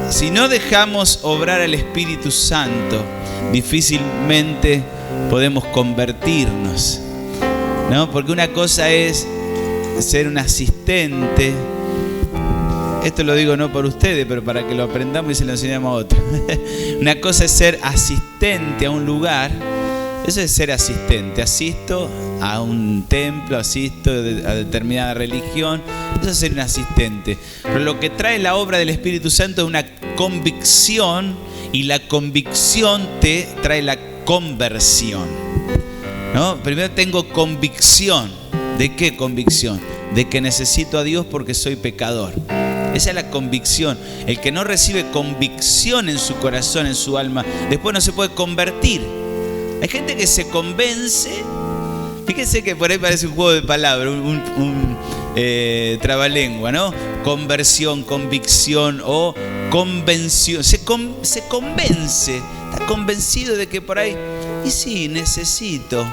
si no dejamos obrar al Espíritu Santo, difícilmente podemos convertirnos, ¿no? Porque una cosa es ser un asistente. Esto lo digo no por ustedes, pero para que lo aprendamos y se lo enseñamos a otros. Una cosa es ser asistente a un lugar. Eso es ser asistente. Asisto a un templo, asisto a determinada religión. Eso es ser un asistente. Pero lo que trae la obra del Espíritu Santo es una convicción, y la convicción te trae la conversión, ¿no? Primero tengo convicción. ¿De qué convicción? De que necesito a Dios porque soy pecador. Esa es la convicción. El que no recibe convicción en su corazón, en su alma, después no se puede convertir. Hay gente que se convence. Fíjense que por ahí parece un juego de palabras, un trabalengua, ¿no? Conversión, convicción o convención. Se convence. Está convencido de que por ahí, y sí, necesito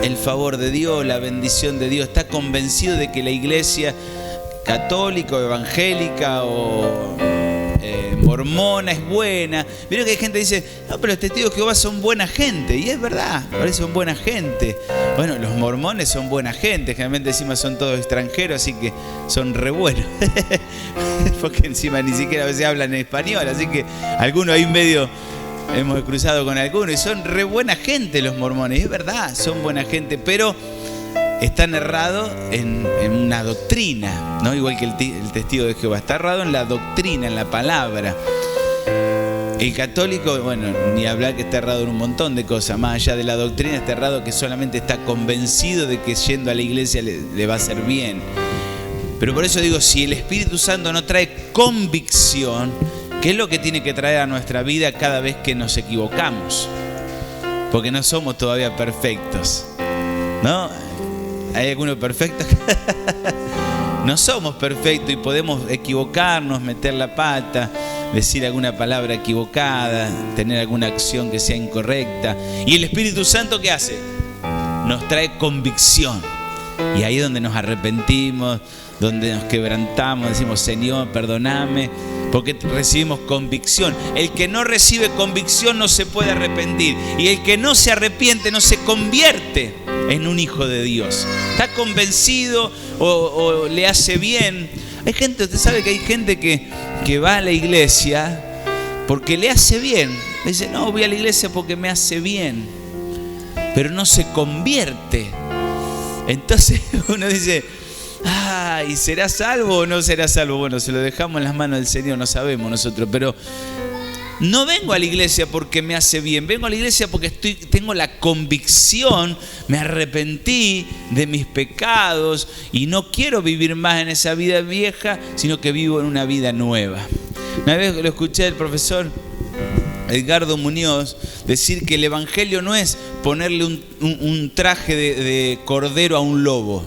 el favor de Dios, la bendición de Dios. Está convencido de que la iglesia católica o evangélica o mormona es buena. Vieron que hay gente que dice, no, pero los testigos de Jehová son buena gente. Y es verdad, parece son buena gente. Bueno, los mormones son buena gente. Generalmente encima son todos extranjeros, así que son re buenos. Porque encima ni siquiera a veces hablan en español. Así que algunos ahí medio hemos cruzado con algunos. Y son re buena gente los mormones. Y es verdad, son buena gente, pero están errados en una doctrina, ¿no? Igual que el testigo de Jehová. Está errado en la doctrina, en la palabra. El católico, bueno, ni hablar que está errado en un montón de cosas. Más allá de la doctrina, está errado que solamente está convencido de que yendo a la iglesia le va a hacer bien. Pero por eso digo, si el Espíritu Santo no trae convicción, ¿qué es lo que tiene que traer a nuestra vida cada vez que nos equivocamos? Porque no somos todavía perfectos, ¿no? ¿Hay alguno perfecto? No somos perfectos y podemos equivocarnos, meter la pata, decir alguna palabra equivocada, tener alguna acción que sea incorrecta. ¿Y el Espíritu Santo qué hace? Nos trae convicción. Y ahí es donde nos arrepentimos, donde nos quebrantamos, decimos, Señor, perdóname, porque recibimos convicción. El que no recibe convicción no se puede arrepentir. Y el que no se arrepiente no se convierte en un hijo de Dios. Está convencido o le hace bien. Hay gente, usted sabe que hay gente que va a la iglesia porque le hace bien. Dice, no, voy a la iglesia porque me hace bien. Pero no se convierte. Entonces uno dice, ¿y será salvo o no será salvo? Bueno, se lo dejamos en las manos del Señor, no sabemos nosotros, pero no vengo a la iglesia porque me hace bien, vengo a la iglesia porque tengo la convicción, me arrepentí de mis pecados y no quiero vivir más en esa vida vieja, sino que vivo en una vida nueva. Una vez lo escuché del profesor Edgardo Muñoz decir que el evangelio no es ponerle un traje de cordero a un lobo.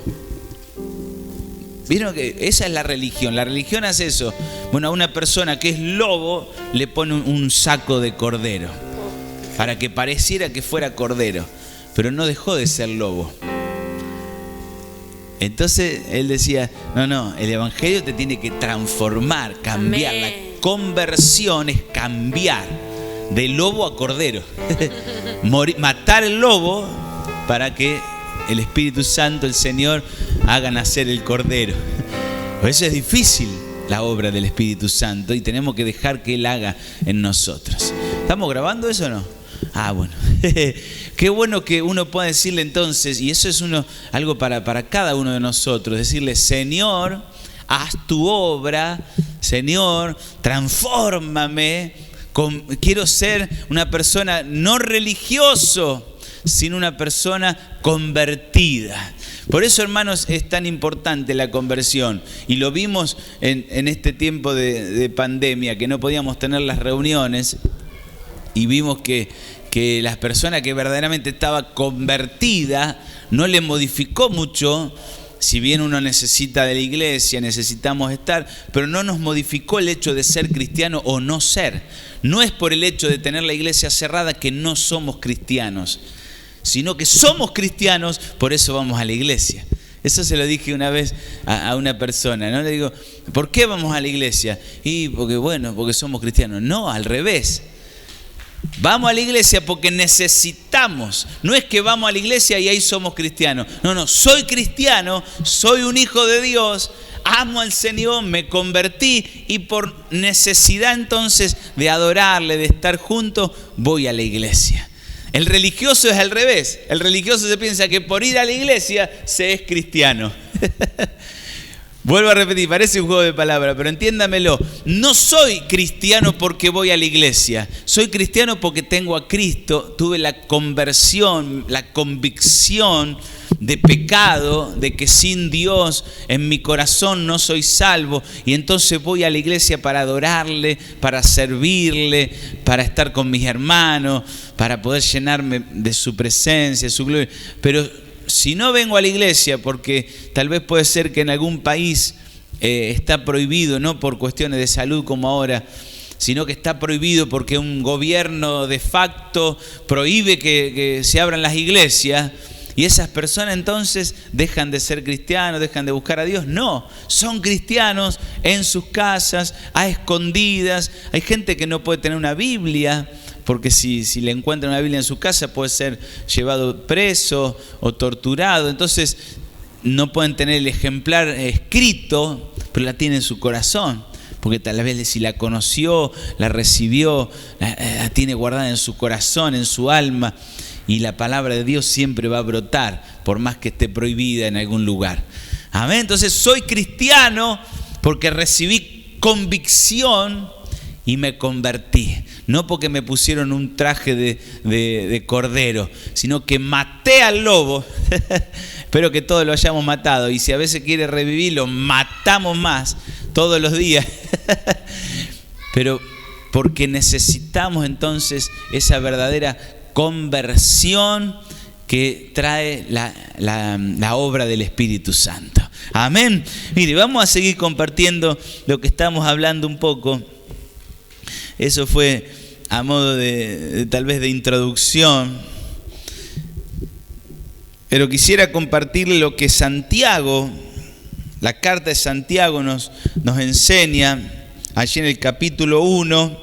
¿Vieron que esa es la religión? La religión hace eso. Bueno, a una persona que es lobo le pone un saco de cordero para que pareciera que fuera cordero, pero no dejó de ser lobo. Entonces él decía, no, el evangelio te tiene que transformar, cambiar. Amén. La conversión es cambiar de lobo a cordero. Matar el lobo para que el Espíritu Santo, el Señor, haga nacer el cordero. Por eso es difícil la obra del Espíritu Santo y tenemos que dejar que Él haga en nosotros. ¿Estamos grabando eso o no? Bueno. Qué bueno que uno pueda decirle entonces, y eso es algo para cada uno de nosotros, decirle, Señor, haz tu obra, Señor, transfórmame, quiero ser una persona no religioso, sino una persona convertida. Por eso, hermanos, es tan importante la conversión. Y lo vimos en este tiempo de pandemia, que no podíamos tener las reuniones, y vimos que las personas que verdaderamente estaba convertida no le modificó mucho. Si bien uno necesita de la iglesia, necesitamos estar, pero no nos modificó el hecho de ser cristiano o no ser. No es por el hecho de tener la iglesia cerrada que no somos cristianos, sino que somos cristianos, por eso vamos a la iglesia. Eso se lo dije una vez a una persona, ¿no? Le digo, ¿por qué vamos a la iglesia? Y porque somos cristianos. No, al revés. Vamos a la iglesia porque necesitamos. No es que vamos a la iglesia y ahí somos cristianos. No, soy cristiano, soy un hijo de Dios, amo al Señor, me convertí y por necesidad entonces de adorarle, de estar juntos, voy a la iglesia. El religioso es al revés. El religioso se piensa que por ir a la iglesia se es cristiano. Vuelvo a repetir, parece un juego de palabras, pero entiéndamelo. No soy cristiano porque voy a la iglesia. Soy cristiano porque tengo a Cristo. Tuve la conversión, la convicción de pecado, de que sin Dios en mi corazón no soy salvo. Y entonces voy a la iglesia para adorarle, para servirle, para estar con mis hermanos, para poder llenarme de su presencia, de su gloria. Pero si no vengo a la iglesia, porque tal vez puede ser que en algún país está prohibido, no por cuestiones de salud como ahora, sino que está prohibido porque un gobierno de facto prohíbe que se abran las iglesias, y esas personas entonces dejan de ser cristianos, dejan de buscar a Dios. No, son cristianos en sus casas, a escondidas. Hay gente que no puede tener una Biblia, porque si le encuentran una Biblia en su casa puede ser llevado preso o torturado. Entonces no pueden tener el ejemplar escrito, pero la tienen en su corazón, porque tal vez si la conoció, la recibió, la tiene guardada en su corazón, en su alma, y la palabra de Dios siempre va a brotar, por más que esté prohibida en algún lugar. Amén. Entonces soy cristiano porque recibí convicción y me convertí. No porque me pusieron un traje de cordero, sino que maté al lobo. Espero que todos lo hayamos matado. Y si a veces quiere revivir, lo matamos más todos los días. Pero porque necesitamos entonces esa verdadera conversión que trae la obra del Espíritu Santo. Amén. Mire, vamos a seguir compartiendo lo que estamos hablando un poco. Eso fue a modo de tal vez de introducción. Pero quisiera compartirle lo que Santiago, la carta de Santiago nos enseña allí en el capítulo 1,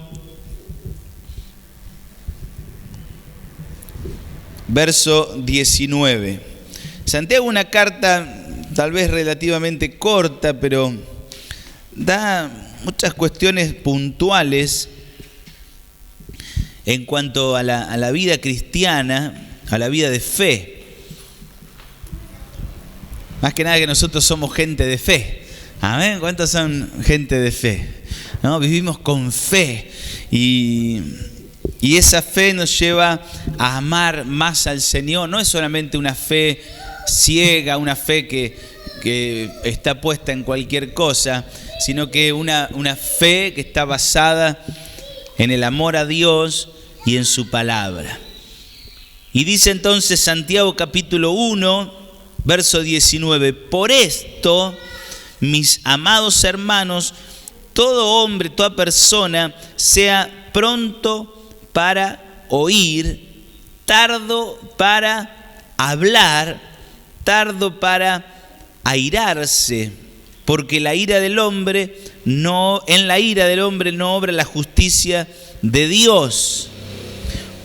verso 19. Santiago, una carta tal vez relativamente corta, pero da muchas cuestiones puntuales en cuanto a la vida cristiana, a la vida de fe. Más que nada que nosotros somos gente de fe. Amén. ¿Cuántos son gente de fe? ¿No? Vivimos con fe y esa fe nos lleva a amar más al Señor. No es solamente una fe ciega, una fe que está puesta en cualquier cosa, sino que una fe que está basada en el amor a Dios y en su palabra. Y dice entonces Santiago capítulo 1, verso 19: por esto, mis amados hermanos, todo hombre, toda persona, sea pronto para oír, tardo para hablar, tardo para airarse, porque en la ira del hombre no obra la justicia de Dios.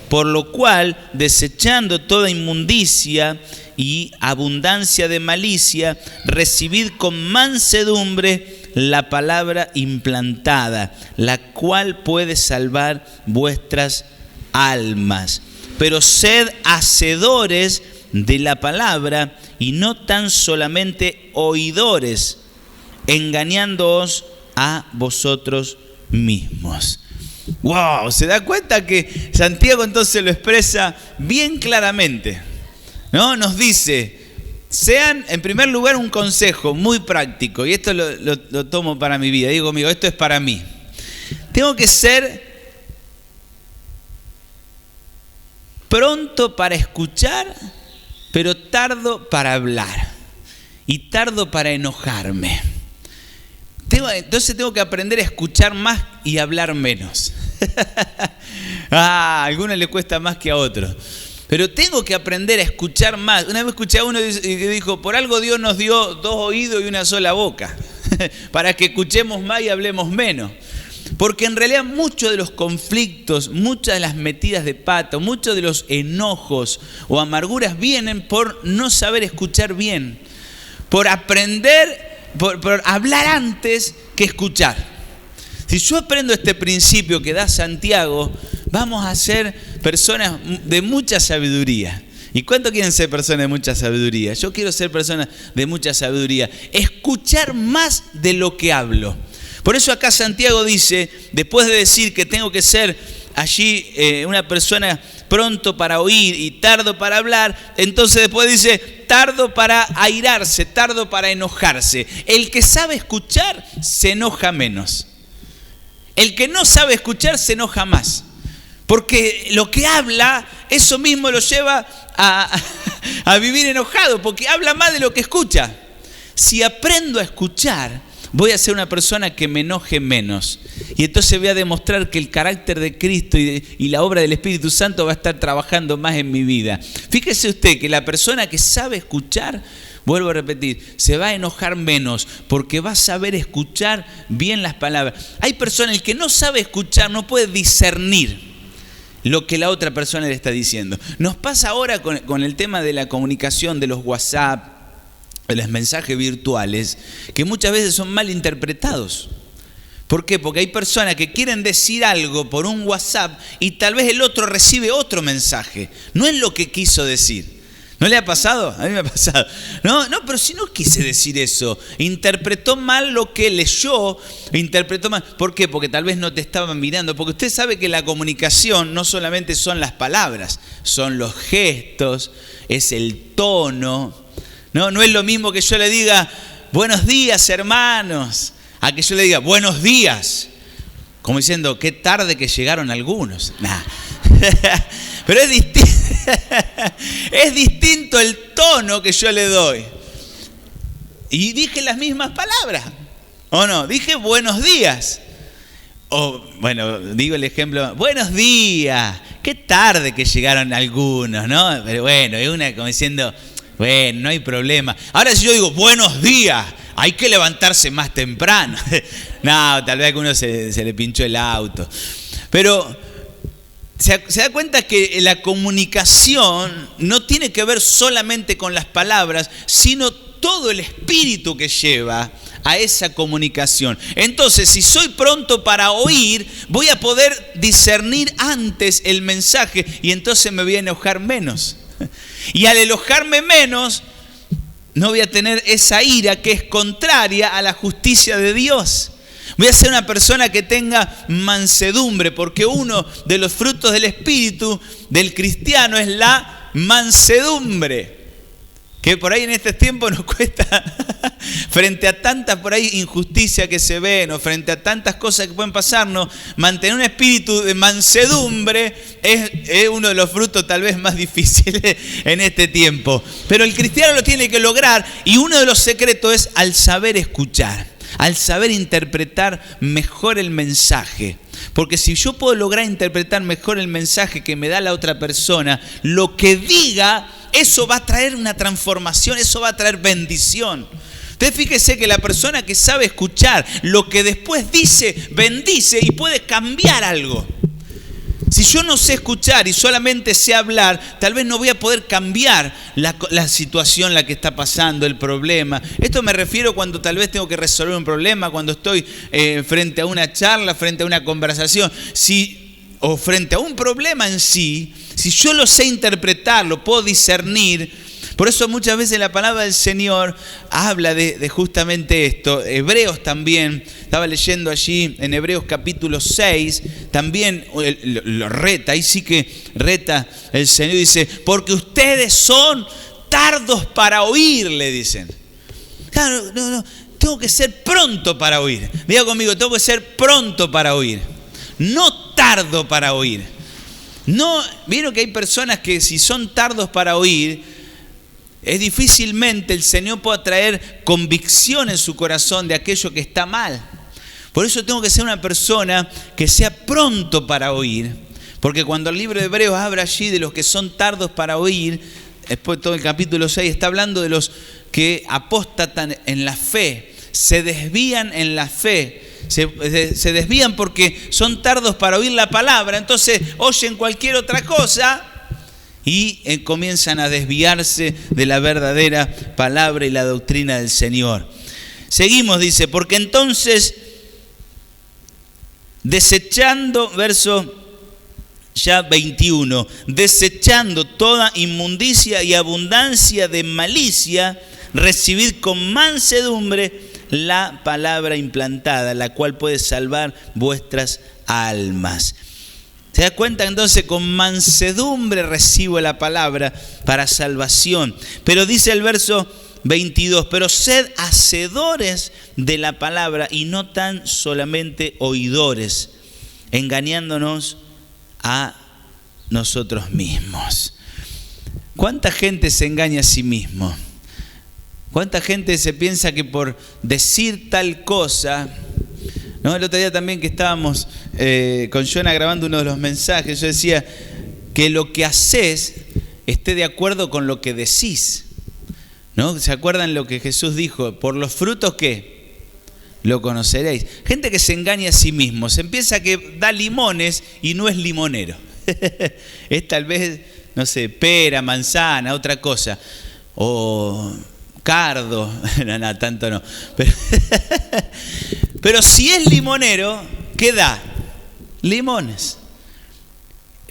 Por lo cual, desechando toda inmundicia y abundancia de malicia, recibid con mansedumbre la palabra implantada, la cual puede salvar vuestras almas. Pero sed hacedores de la palabra y no tan solamente oidores, engañándoos a vosotros mismos. ¡Wow! ¿Se da cuenta que Santiago entonces lo expresa bien claramente? ¿No? Nos dice, sean, en primer lugar, un consejo muy práctico, y esto lo tomo para mi vida. Digo, amigo, esto es para mí. Tengo que ser pronto para escuchar, pero tardo para hablar y tardo para enojarme. Entonces tengo que aprender a escuchar más y hablar menos. A algunos les cuesta más que a otros. Pero tengo que aprender a escuchar más. Una vez escuché a uno que dijo, por algo Dios nos dio 2 oídos y una sola boca, para que escuchemos más y hablemos menos. Porque en realidad muchos de los conflictos, muchas de las metidas de pata, muchos de los enojos o amarguras vienen por no saber escuchar bien, por aprender, por hablar antes que escuchar. Si yo aprendo este principio que da Santiago, vamos a ser personas de mucha sabiduría. ¿Y cuánto quieren ser personas de mucha sabiduría? Yo quiero ser personas de mucha sabiduría. Escuchar más de lo que hablo. Por eso acá Santiago dice, después de decir que tengo que ser allí una persona pronto para oír y tardo para hablar, entonces después dice, tardo para airarse, tardo para enojarse. El que sabe escuchar se enoja menos. El que no sabe escuchar se enoja más. Porque lo que habla, eso mismo lo lleva a vivir enojado, porque habla más de lo que escucha. Si aprendo a escuchar, voy a ser una persona que me enoje menos. Y entonces voy a demostrar que el carácter de Cristo y la obra del Espíritu Santo va a estar trabajando más en mi vida. Fíjese usted que la persona que sabe escuchar, vuelvo a repetir, se va a enojar menos porque va a saber escuchar bien las palabras. Hay personas, el que no sabe escuchar no puede discernir lo que la otra persona le está diciendo. Nos pasa ahora con el tema de la comunicación, de los WhatsApp, de los mensajes virtuales, que muchas veces son mal interpretados. ¿Por qué? Porque hay personas que quieren decir algo por un WhatsApp y tal vez el otro recibe otro mensaje. No es lo que quiso decir. ¿No le ha pasado? A mí me ha pasado. No, pero si no quise decir eso. Interpretó mal lo que leyó, interpretó mal. ¿Por qué? Porque tal vez no te estaban mirando. Porque usted sabe que la comunicación no solamente son las palabras, son los gestos, es el tono. No es lo mismo que yo le diga, buenos días, hermanos, a que yo le diga, buenos días. Como diciendo, qué tarde que llegaron algunos. Nah. Pero es distinto el tono que yo le doy. Y dije las mismas palabras, ¿o no? Dije buenos días. O, bueno, digo el ejemplo, buenos días, qué tarde que llegaron algunos, ¿no? Pero bueno, es una como diciendo, bueno, no hay problema. Ahora si yo digo buenos días, hay que levantarse más temprano. No, tal vez a alguno se le pinchó el auto. Pero se da cuenta que la comunicación no tiene que ver solamente con las palabras, sino todo el espíritu que lleva a esa comunicación. Entonces, si soy pronto para oír, voy a poder discernir antes el mensaje y entonces me voy a enojar menos. Y al enojarme menos, no voy a tener esa ira que es contraria a la justicia de Dios. Voy a ser una persona que tenga mansedumbre, porque uno de los frutos del Espíritu del cristiano es la mansedumbre. Que por ahí en este tiempo nos cuesta, frente a tanta por ahí injusticia que se ven, o frente a tantas cosas que pueden pasarnos, mantener un espíritu de mansedumbre es uno de los frutos tal vez más difíciles en este tiempo. Pero el cristiano lo tiene que lograr, y uno de los secretos es al saber escuchar, al saber interpretar mejor el mensaje. Porque si yo puedo lograr interpretar mejor el mensaje que me da la otra persona, lo que diga, eso va a traer una transformación, eso va a traer bendición. Usted fíjese que la persona que sabe escuchar, lo que después dice, bendice y puede cambiar algo. Si yo no sé escuchar y solamente sé hablar, tal vez no voy a poder cambiar la situación, la que está pasando, el problema. Esto me refiero cuando tal vez tengo que resolver un problema, cuando estoy frente a una charla, frente a una conversación, o frente a un problema en sí. Si yo lo sé interpretar, lo puedo discernir. Por eso muchas veces la palabra del Señor habla de justamente esto. Hebreos también, estaba leyendo allí en Hebreos capítulo 6, también lo reta, ahí sí que reta el Señor, dice, porque ustedes son tardos para oír, le dicen. Claro, no, tengo que ser pronto para oír. Diga conmigo, tengo que ser pronto para oír, no tardo para oír. No, vieron que hay personas que si son tardos para oír, es difícilmente el Señor pueda traer convicción en su corazón de aquello que está mal. Por eso tengo que ser una persona que sea pronto para oír, Porque cuando el libro de Hebreos habla allí de los que son tardos para oír, después todo el capítulo 6 está hablando de los que apóstatan en la fe, se desvían en la fe, se desvían porque son tardos para oír la palabra, entonces oyen cualquier otra cosa y comienzan a desviarse de la verdadera palabra y la doctrina del Señor. Seguimos, dice, porque entonces, desechando, verso ya 21, desechando toda inmundicia y abundancia de malicia, recibid con mansedumbre la palabra implantada, la cual puede salvar vuestras almas. ¿Se da cuenta? Entonces, con mansedumbre recibo la palabra para salvación. Pero dice el verso 22, pero sed hacedores de la palabra y no tan solamente oidores, engañándonos a nosotros mismos. ¿Cuánta gente se engaña a sí mismo? ¿Cuánta gente se piensa que por decir tal cosa, ¿no? El otro día también que estábamos con Jonah grabando uno de los mensajes, yo decía que lo que haces esté de acuerdo con lo que decís, ¿no? ¿Se acuerdan lo que Jesús dijo? Por los frutos, ¿qué? Lo conoceréis. Gente que se engaña a sí mismo, se piensa que da limones y no es limonero. Es tal vez, no sé, pera, manzana, otra cosa. O cardo, no, tanto no. Pero si es limonero, ¿qué da? Limones.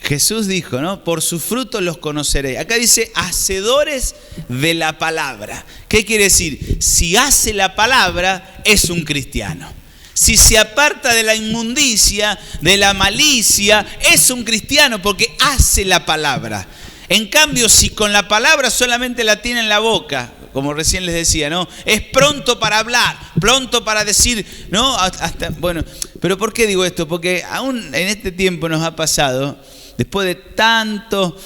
Jesús dijo, ¿no? Por sus frutos los conoceréis. Acá dice, hacedores de la palabra. ¿Qué quiere decir? Si hace la palabra, es un cristiano. Si se aparta de la inmundicia, de la malicia, es un cristiano porque hace la palabra. En cambio, si con la palabra solamente la tiene en la boca, como recién les decía, ¿no? Es pronto para hablar, pronto para decir, ¿no? Bueno, pero ¿por qué digo esto? Porque aún en este tiempo nos ha pasado, después de tanto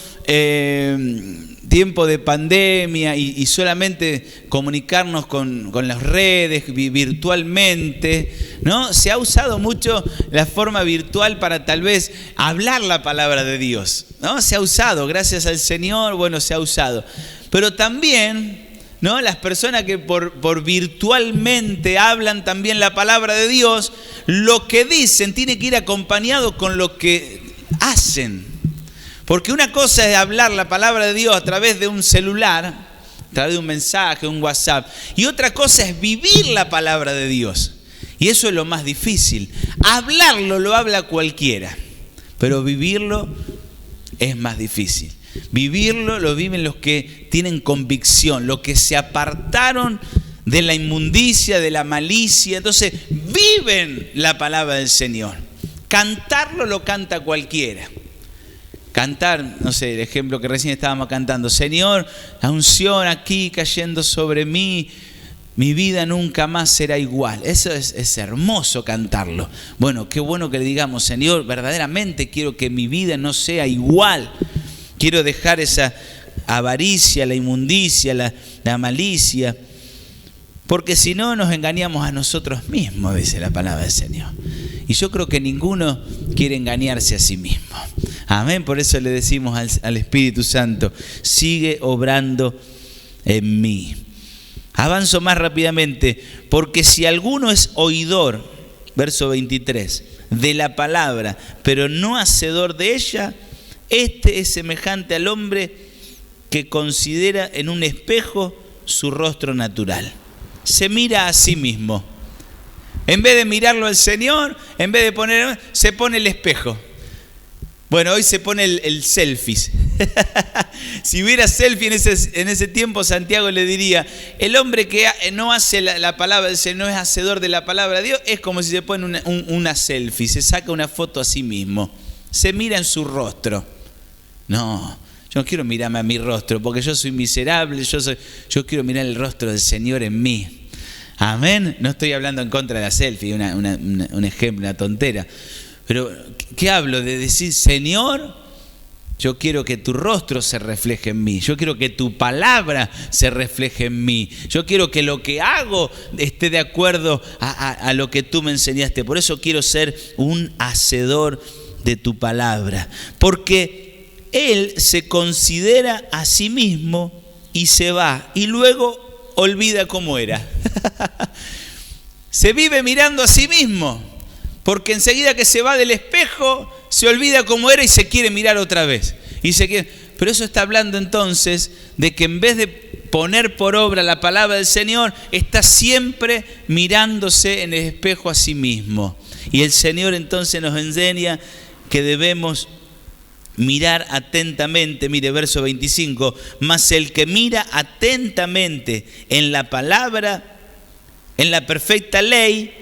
tiempo de pandemia y solamente comunicarnos con las redes virtualmente, ¿no? Se ha usado mucho la forma virtual para tal vez hablar la palabra de Dios, ¿no? Se ha usado, gracias al Señor, bueno, se ha usado. Pero también, ¿no? Las personas que por virtualmente hablan también la palabra de Dios, lo que dicen tiene que ir acompañado con lo que hacen. Porque una cosa es hablar la palabra de Dios a través de un celular, a través de un mensaje, un WhatsApp, y otra cosa es vivir la palabra de Dios. Y eso es lo más difícil. Hablarlo lo habla cualquiera, pero vivirlo es más difícil. Vivirlo lo viven los que tienen convicción, los que se apartaron de la inmundicia, de la malicia. Entonces viven la palabra del Señor. Cantarlo lo canta cualquiera. Cantar, no sé, el ejemplo que recién estábamos cantando. Señor, la unción aquí cayendo sobre mí, mi vida nunca más será igual. Eso es hermoso cantarlo. Bueno, qué bueno que le digamos, Señor, verdaderamente quiero que mi vida no sea igual. Quiero dejar esa avaricia, la inmundicia, la malicia. Porque si no nos engañamos a nosotros mismos, dice la palabra del Señor. Y yo creo que ninguno quiere engañarse a sí mismo. Amén. Por eso le decimos al Espíritu Santo, sigue obrando en mí. Avanzo más rápidamente. Porque si alguno es oidor, verso 23, de la palabra, pero no hacedor de ella, este es semejante al hombre que considera en un espejo su rostro natural. Se mira a sí mismo. En vez de mirarlo al Señor, en vez de se pone el espejo. Bueno, hoy se pone el selfie. Si hubiera selfie en ese tiempo, Santiago le diría, el hombre que no hace la palabra del Señor, no es hacedor de la palabra de Dios, es como si se pone una selfie, se saca una foto a sí mismo, se mira en su rostro. No, yo no quiero mirarme a mi rostro, porque yo soy miserable, yo quiero mirar el rostro del Señor en mí. Amén. No estoy hablando en contra de la selfie, un ejemplo, una tontera. Pero, ¿qué hablo? De decir, Señor, yo quiero que tu rostro se refleje en mí. Yo quiero que tu palabra se refleje en mí. Yo quiero que lo que hago esté de acuerdo a lo que tú me enseñaste. Por eso quiero ser un hacedor de tu palabra, porque él se considera a sí mismo y se va, y luego olvida cómo era. Se vive mirando a sí mismo, porque enseguida que se va del espejo, se olvida cómo era y se quiere mirar otra vez. Pero eso está hablando entonces de que en vez de poner por obra la palabra del Señor, está siempre mirándose en el espejo a sí mismo. Y el Señor entonces nos enseña que debemos mirar atentamente. Mire, verso 25, mas el que mira atentamente en la palabra, en la perfecta ley,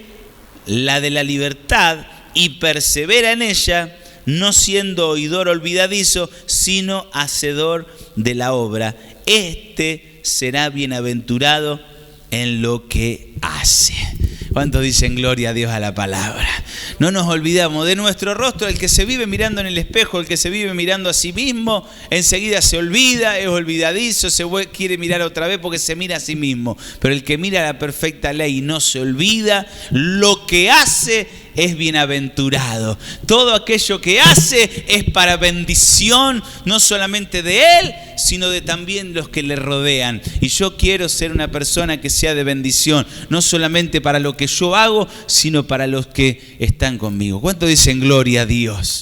la de la libertad, y persevera en ella, no siendo oidor olvidadizo, sino hacedor de la obra, este será bienaventurado en lo que hace. ¿Cuántos dicen gloria a Dios a la palabra? No nos olvidamos de nuestro rostro. El que se vive mirando en el espejo, el que se vive mirando a sí mismo, enseguida se olvida, es olvidadizo, quiere mirar otra vez porque se mira a sí mismo. Pero el que mira la perfecta ley y no se olvida, lo que hace es bienaventurado. Todo aquello que hace es para bendición, no solamente de él, sino de también los que le rodean. Y yo quiero ser una persona que sea de bendición, no solamente para lo que yo hago, sino para los que están conmigo. ¿Cuánto dicen gloria a Dios?